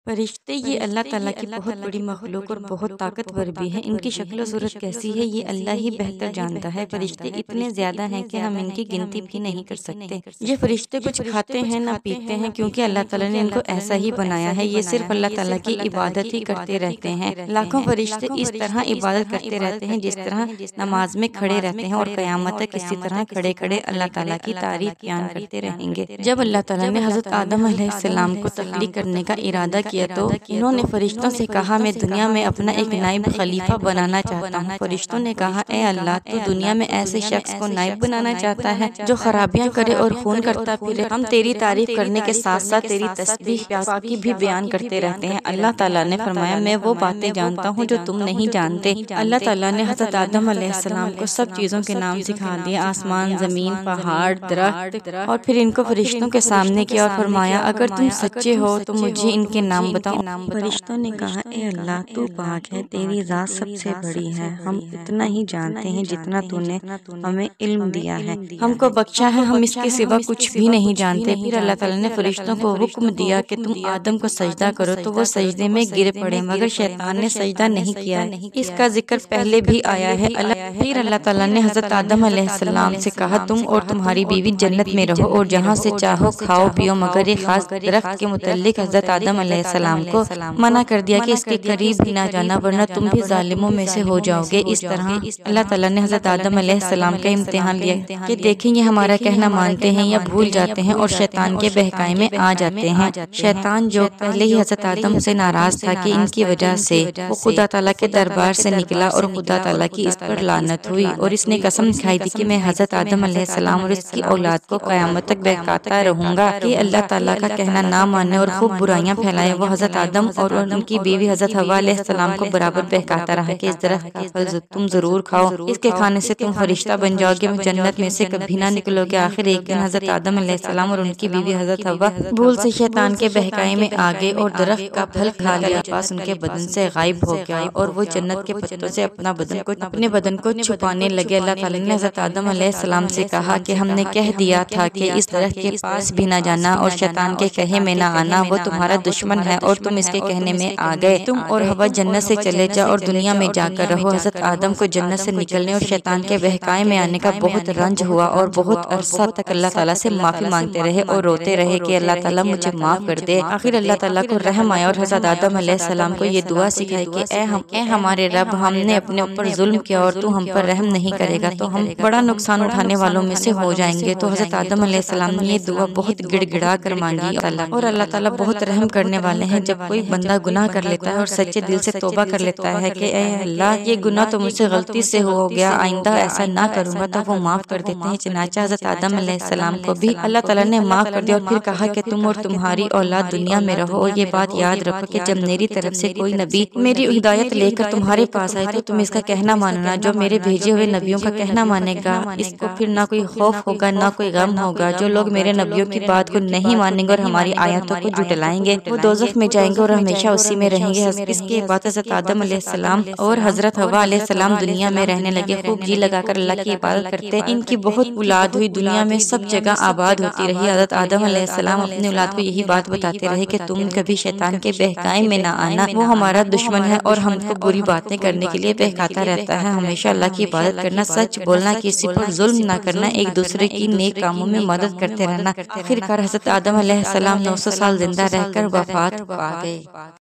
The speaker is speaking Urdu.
فرشتے یہ اللہ تعالیٰ کی بہت بڑی مخلوق اور بہت طاقتور بھی ہیں۔ ان کی شکل و صورت کیسی ہے یہ اللہ ہی بہتر جانتا ہے۔ فرشتے اتنے زیادہ ہیں کہ ہم ان کی گنتی بھی نہیں کر سکتے۔ یہ فرشتے کچھ کھاتے ہیں نہ پیتے ہیں کیونکہ اللہ تعالیٰ نے ان کو ایسا ہی بنایا ہے۔ یہ صرف اللہ تعالیٰ کی عبادت ہی کرتے رہتے ہیں۔ لاکھوں فرشتے اس طرح عبادت کرتے رہتے ہیں جس طرح نماز میں کھڑے رہتے ہیں، اور قیامت تک اسی طرح کھڑے کھڑے اللہ تعالیٰ کی تعریف بیان کرتے رہیں گے۔ جب اللہ تعالیٰ نے حضرت آدم علیہ السلام کو تخلیق کرنے کا ارادہ کیا تو انہوں نے فرشتوں سے کہا میں دنیا میں اپنا ایک نائب خلیفہ بنانا چاہتا ہوں۔ فرشتوں نے کہا اے اللہ تو دنیا میں ایسے شخص کو نائب بنانا چاہتا ہے جو خرابیاں کرے اور خون کرتا پھرے۔ ہم تیری تعریف کرنے کے ساتھ ساتھ تیری تسبیح پاکی بھی بیان کرتے رہتے ہیں۔ اللہ تعالیٰ نے فرمایا میں وہ باتیں جانتا ہوں جو تم نہیں جانتے۔ اللہ تعالیٰ نے حضرت آدم علیہ السلام کو سب چیزوں کے نام سکھا دیے، آسمان، زمین، پہاڑ، درخت، اور پھر ان کو فرشتوں کے سامنے کیا اور فرمایا اگر تم سچے ہو تو مجھے ان کے نام بتاؤ۔ فرشتوں نے کہا اے اللہ تو پاک ہے، تیری ذات سب سے بڑی ہے، ہم اتنا ہی جانتے ہیں جتنا تو نے ہمیں علم دیا ہے، ہم کو بخشا ہے، ہم اس کے سوا کچھ بھی نہیں جانتے۔ پھر اللہ تعالیٰ نے فرشتوں کو حکم دیا کہ تم آدم کو سجدہ کرو تو وہ سجدے میں گر پڑے، مگر شیطان نے سجدہ نہیں کیا۔ اس کا ذکر پہلے بھی آیا ہے۔ پھر اللہ تعالیٰ نے حضرت آدم علیہ السلام سے کہا تم اور تمہاری بیوی جنت میں رہو اور جہاں سے چاہو کھاؤ پیو، مگر ایک خاص درخت کے متعلق حضرت آدم علیہ السلام کو منع کر دیا کہ اس کے قریب بھی نہ جانا ورنہ تم بھی ظالموں میں سے ہو جاؤ گے۔ اس طرح اللہ تعالیٰ نے حضرت آدم علیہ السلام کا امتحان لیا کہ دیکھیں یہ ہمارا کہنا مانتے ہیں یا بھول جاتے ہیں اور شیطان کے بہکاوے میں آ جاتے ہیں۔ شیطان جو پہلے ہی حضرت آدم سے ناراض تھا کہ ان کی وجہ سے وہ خدا تعالیٰ کے دربار سے نکلا اور خدا تعالیٰ کی اس پر لعنت ہوئی، اور اس نے قسم کھائی تھی کہ میں حضرت آدم علیہ السلام اور اس کی اولاد کو قیامت تک بہکاتا رہوں گا کہ اللہ تعالیٰ کا کہنا نہ مانے اور خوب برائیاں پھیلائے۔ وہ حضرت آدم اور ان کی بیوی حضرت حوا علیہ السلام کو برابر بہکاتا رہا کہ اس درخت کا پھل تم ضرور کھاؤ، اس کے کھانے سے تم فرشتہ بن جاؤ گے، جنت میں سے کبھی نہ نکلو گے۔ آخر ایک دن حضرت آدم علیہ السلام اور ان کی بیوی حضرت حوا بھول سے شیطان کے بہکاوے میں آ گئے اور درخت کا پھل کھا لیا، پاس ان کے بدن سے غائب ہو گیا اور وہ جنت کے پتوں سے اپنے بدن کو چھپانے لگے۔ اللہ تعالیٰ نے حضرت آدم علیہ السلام سے کہا کہ ہم نے کہہ دیا تھا کہ اس درخت کے پاس بھی نہ جانا اور شیطان کے کہے میں نہ آنا، وہ تمہارا دشمن ہے اور تم اس کے کہنے میں آ گئے۔ تم اور حوا جنت سے چلے جاؤ اور دنیا میں جا کر رہو۔ حضرت آدم کو جنت سے نکلنے اور شیطان کے بہکاوے میں آنے کا بہت رنج ہوا اور بہت عرصہ تک اللہ تعالیٰ سے معافی مانگتے رہے اور روتے رہے کہ اللہ تعالیٰ مجھے معاف کر دے۔ آخر اللہ تعالیٰ کو رحم آیا اور حضرت آدم علیہ السلام کو یہ دعا سکھائی کہ اے ہمارے رب، ہم نے اپنے اوپر ظلم کیا اور تو ہم پر رحم نہیں کرے گا تو ہم بڑا نقصان اٹھانے والوں میں سے ہو جائیں گے۔ تو حضرت آدم علیہ السلام نے یہ دعا بہت گڑ گڑا کر مانگی، اور اللہ تعالیٰ بہت رحم کرنے والے ہیں۔ جب کوئی بندہ گناہ کر لیتا ہے اور سچے دل سے توبہ کر لیتا ہے کہ اے اللہ یہ گناہ تو مجھ سے غلطی سے ہو گیا، آئندہ ایسا نہ کروں گا، تو وہ معاف کر دیتے ہیں۔ چنانچہ حضرت آدم علیہ السلام کو بھی اللہ تعالیٰ نے معاف کر دیا اور پھر کہا کہ تم اور تمہاری اولاد دنیا میں رہو، اور یہ بات یاد رکھو کہ جب میری طرف سے کوئی نبی میری ہدایت لے کر تمہارے پاس آئے تو تم اس کا کہنا ماننا، جو میرے بھیجے ہوئے نبیوں کا کہنا مانے گا اس کو پھر نہ کوئی خوف ہوگا نہ کوئی غم ہوگا۔ جو لوگ میرے نبیوں کی بات کو نہیں مانیں گے اور ہماری آیاتوں کو جھٹلائیں گے وہ دوزخ میں جائیں گے اور ہمیشہ اسی میں رہیں گے۔ اس کے بعد حضرت آدم علیہ السلام اور حضرت حوا علیہ السلام دنیا میں رہنے لگے، خوب جی لگا کر اللہ کی عبادت کرتے۔ ان کی بہت اولاد ہوئی، دنیا میں سب جگہ آباد ہوتی رہی۔ حضرت آدم علیہ السلام اپنی اولاد کو یہی بات بتاتے رہے کہ تم کبھی شیطان کے بہکاوے میں نہ آنا، وہ ہمارا دشمن ہے اور ہم کو بری باتیں کرنے کے لیے بہکاتا رہتا ہے۔ ہمیشہ اللہ کی عبادت کرنا، سچ بولنا، کسی پر ظلم نہ کرنا، ایک دوسرے کی نیک کاموں میں مدد کرتے رہنا۔ آخر کار حضرت آدم علیہ السلام 900 سال زندہ رہ کر وفات پا گئے۔